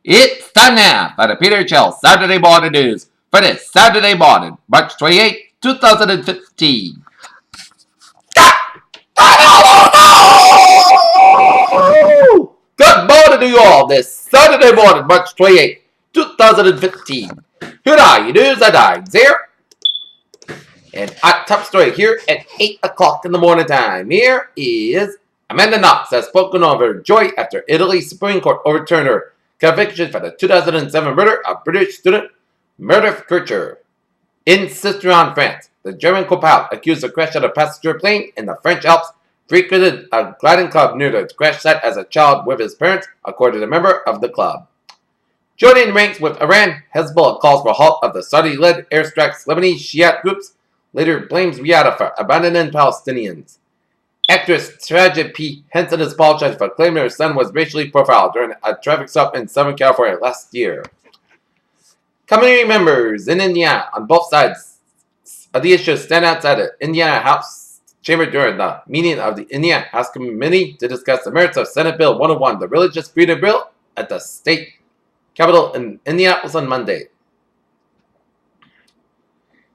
It's time now for the Peter Chill Saturday Morning News for this Saturday morning, March 28, 2015. Good morning to you all this Saturday morning, March 28, 2015. Here are your news headlines here. And our top story here at 8 o'clock in the morning time. Here is Amanda Knox has spoken over joy after Italy's Supreme Court overturned her conviction for the 2007 murder of British student Meredith Kercher. In Sisteron, France, the German co-pilot accused of crash of a passenger plane in the French Alps frequented a gliding club near the crash site as a child with his parents, according to a member of the club. Joining ranks with Iran, Hezbollah calls for a halt of the Saudi-led airstrikes. Lebanese Shiite groups later blames Riyadh for abandoning Palestinians. Actress Tragic P. Henson has apologized for claiming her son was racially profiled during a traffic stop in Southern California last year. Community members in Indiana on both sides of the issue stand outside the Indiana House chamber during the meeting of the Indiana House Committee to discuss the merits of Senate Bill 101, the Religious Freedom Bill, at the state capitol in Indianapolis on Monday.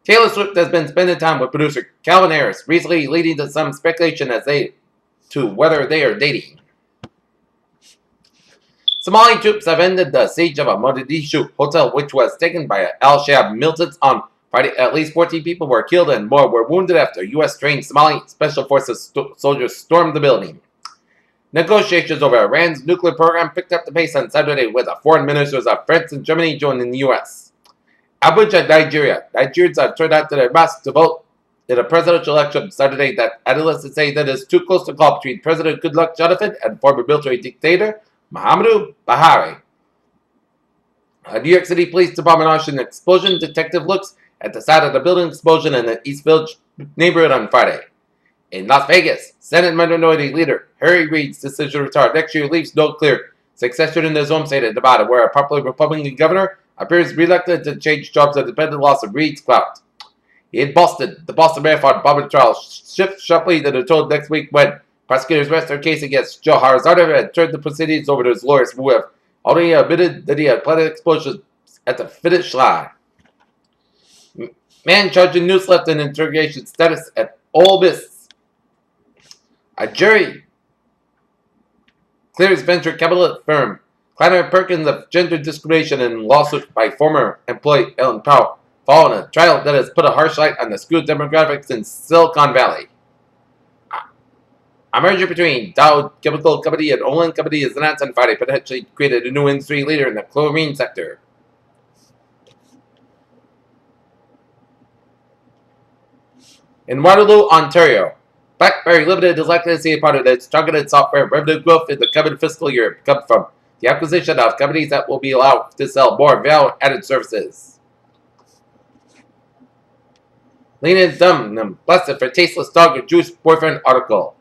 Taylor Swift has been spending time with producer Calvin Harris, recently leading to some speculation to whether they are dating. Somali troops have ended the siege of a Mogadishu hotel, which was taken by al-Shabaab militants on Friday. At least 14 people were killed and more were wounded after U.S.-trained Somali Special Forces soldiers stormed the building. Negotiations over Iran's nuclear program picked up the pace on Saturday with the foreign ministers of France and Germany joining the U.S. Abuja, Nigeria. Nigerians have turned out to their mosques to vote in a presidential election Saturday that analysts say that is too close to call between President Goodluck Jonathan and former military dictator Muhammadu Buhari. A New York City Police Department launched an explosion detective looks at the site of the building explosion in the East Village neighborhood on Friday. In Las Vegas, Senate Minority Leader Harry Reid's decision to retire next year leaves no clear successor in his home state of Nevada, where a popular Republican governor appears reluctant to change jobs and dependent loss of Reid's clout. In Boston, the Boston Marathon bombing trial shifts sharply to the toll next week when prosecutors rest their case against Joe Harzarder and turned the proceedings over to his lawyers, who have already admitted that he had planted explosions at the finish line. Man charging news left in interrogation status at Ole Miss. A jury clears venture capital firm Kleiner Perkins of gender discrimination in lawsuit by former employee Ellen Powell, following a trial that has put a harsh light on the school demographics in Silicon Valley. A merger between Dow Chemical Company and Olin Company is announced on Friday, potentially created a new industry leader in the chlorine sector. In Waterloo, Ontario, BlackBerry Limited is likely to see a part of its targeted software revenue growth in the coming fiscal year come from the acquisition of companies that will be allowed to sell more value-added services. Lean and dumb, busted for tasteless dog or Jewish boyfriend article.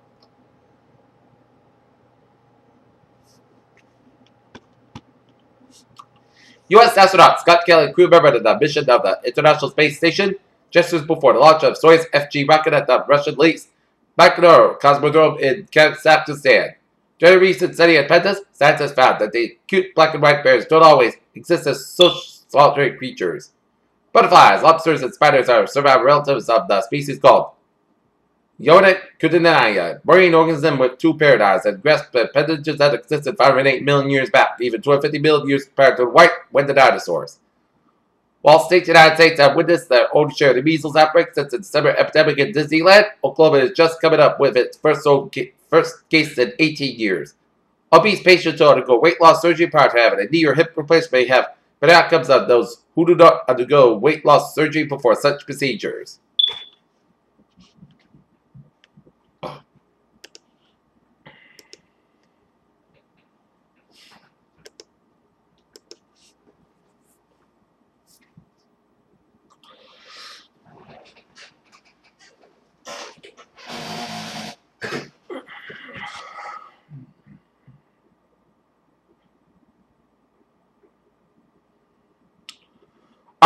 U.S. astronaut Scott Kelly, crew member of the mission of the International Space Station, just as before the launch of Soyuz FG rocket at the Russian-leased Baikonur Cosmodrome in Kazakhstan. During a recent study at Pentas, scientists found that the cute black and white bears don't always exist as solitary creatures. Butterflies, lobsters, and spiders are surviving relatives of the species called Yonecudinaya, marine organism with two paradigms and grasped appendages that existed 508 million years back, even 250 million years prior to the white when the dinosaurs. While states in the United States have witnessed their own share of the measles outbreak since the December epidemic in Disneyland, Oklahoma is just coming up with its first case in 18 years. Obese patients who undergo weight loss surgery prior to having a knee or hip replacement may have better outcomes than those who do not undergo weight loss surgery before such procedures.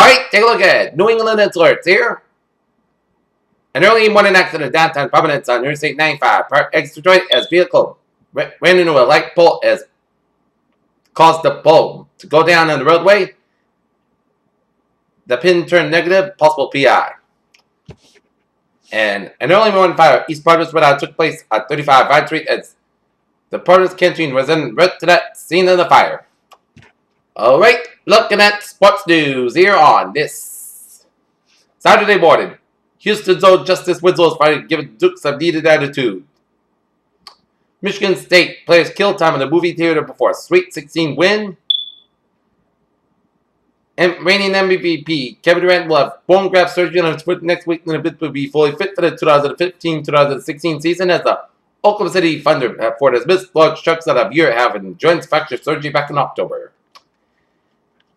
Alright, take a look at New England alerts here. An early morning accident in downtown Providence on Interstate 95. Part ex Detroit as vehicle ran into a light pole as caused the pole to go down on the roadway. The pin turned negative, possible PI. And an early morning fire East Providence, Rhode Island took place at 35 Vine Street as the Providence canteen was en route to that scene of the fire. Alright, looking at sports news here on this Saturday morning. Houston's own Justice Winslow is finally giving Dukes a needed attitude. Michigan State players killed time in the movie theater before a Sweet 16 win. And reigning MVP Kevin Durant will have bone graft surgery on his foot next week and a bit will be fully fit for the 2015-2016 season as the Oklahoma City Thunder have for his missed large chunks out of year having joint fracture surgery back in October.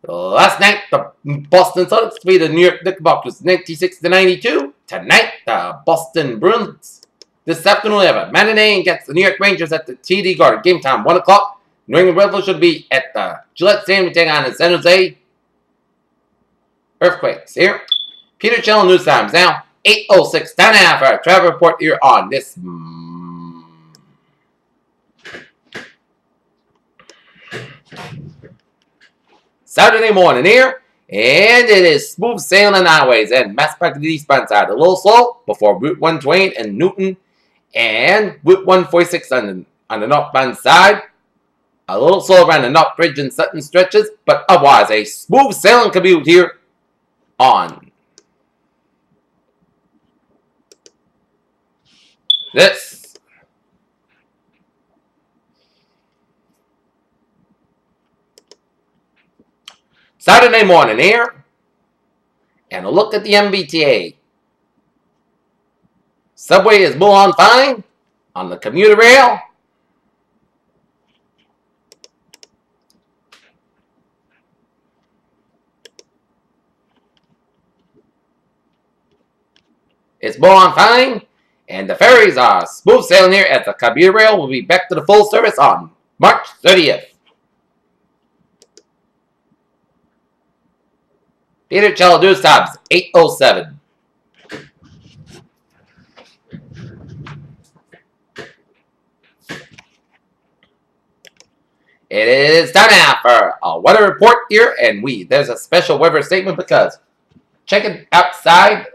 Last night, the Boston Celtics defeated the New York Knickerbockers 96-92. Tonight, the Boston Bruins. This afternoon, we have a matinee against the New York Rangers at the TD Garden. Game time, 1 o'clock. New England Red Bulls should be at the Gillette Stadium taking on the San Jose Earthquakes. Here, Peter Chell News Times now, 8:06. Time now for a travel report here on this Saturday morning here, and it is smooth sailing on highways and Mass Pike to the eastbound side. A little slow before Route 128 and Newton and Route 146 on the northbound side. A little slow around the North Bridge and Sutton stretches, but otherwise a smooth sailing commute here on this Saturday morning here, and a look at the MBTA. Subway is moving on fine on the commuter rail. It's moving on fine, and the ferries are smooth sailing here as the commuter rail will be back to the full service on March 30th. Peter Cello News Times, 8:07. It is time now for a weather report here, and there's a special weather statement because checking outside,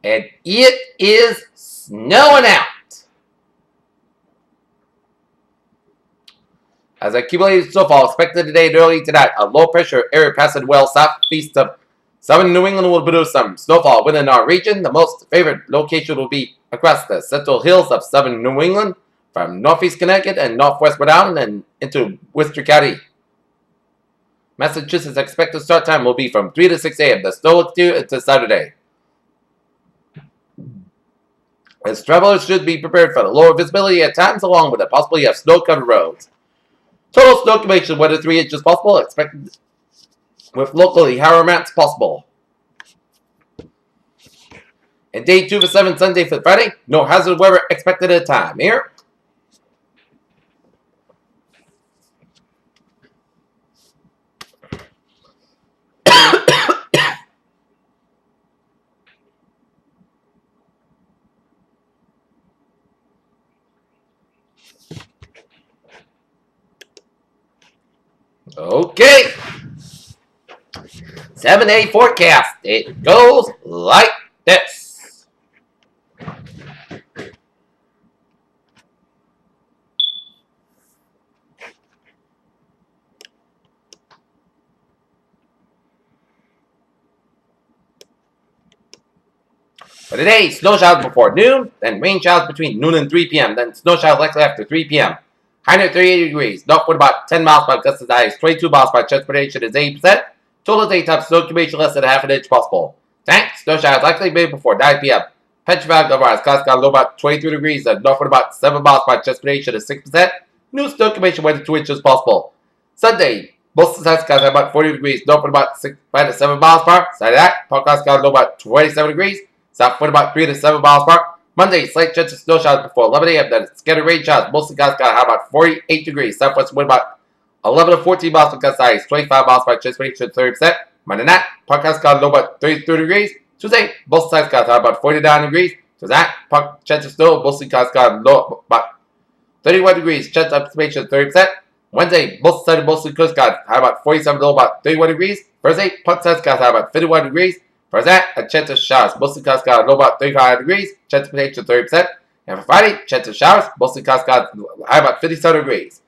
and it is snowing out. As accumulated snowfall expected today and early tonight, a low pressure area passing well southeast of southern New England will produce some snowfall within our region. The most favored location will be across the central hills of southern New England, from northeast Connecticut and northwest Rhode Island and into Worcester County. Massachusetts expected start time will be from 3 to 6 a.m. The snow will continue until Saturday. As travelers should be prepared for the lower visibility at times, along with the possibility of snow-covered roads. Total snow accumulation 1 to 3 inches possible, expected with locally higher amounts possible. And day 2 for 7 Sunday for Friday, no hazard weather expected at a time. Here. Okay. 7-day forecast. It goes like this. For today, snow showers before noon, then rain showers between noon and 3 p.m., then snow showers likely after 3 p.m. High near 38 degrees. Northwind about 10 miles by gust as high as 22 miles by transportation is 80%. Total daytime snow accumulation less than half an inch possible. Tonight, snow showers likely made before 9 p.m. Petrified otherwise, clouds got low about 23 degrees and northwind about 7 miles by transportation is 6%. New snow accumulation 1 to 2 inches possible. Sunday, most of the time skies are about 40 degrees. Northwind about 5 to 7 miles per hour. Side of that, forecast got low about 27 degrees. Southwind about 3 to 7 miles per hour. Monday, slight chance of snow showers before 11 a.m. Then scattered rain showers. Mostly guys got high about 48 degrees. Southwest wind about 11 to 14 miles per gust size. 25 miles by transportation, 30%. Monday night, podcast got low about 33 degrees. Tuesday, both sides got high about 49 degrees. Tuesday, chance of snow. Mostly guys got low about 31 degrees. Chance of precipitation, 30%. Wednesday, both sunny, mostly cloudy skies. High about 47, low about 31 degrees. Thursday, partly sunny skies. High about 51 degrees. For that, a chance of showers. Mostly cloudy skies. Low about 35 degrees. Chance of precipitation 30%. And for Friday, chance of showers. Mostly cloudy skies. High about 57 degrees.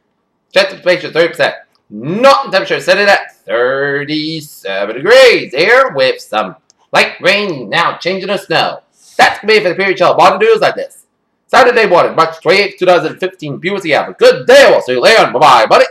Chance of precipitation 30%. Northern temperature set it at 37 degrees. Here with some light rain now changing to snow. That's me for the period chill. Bottom news like this. Saturday morning, March 28th, 2015. Viewers, you have a good day. We'll see you later. Bye-bye, buddy.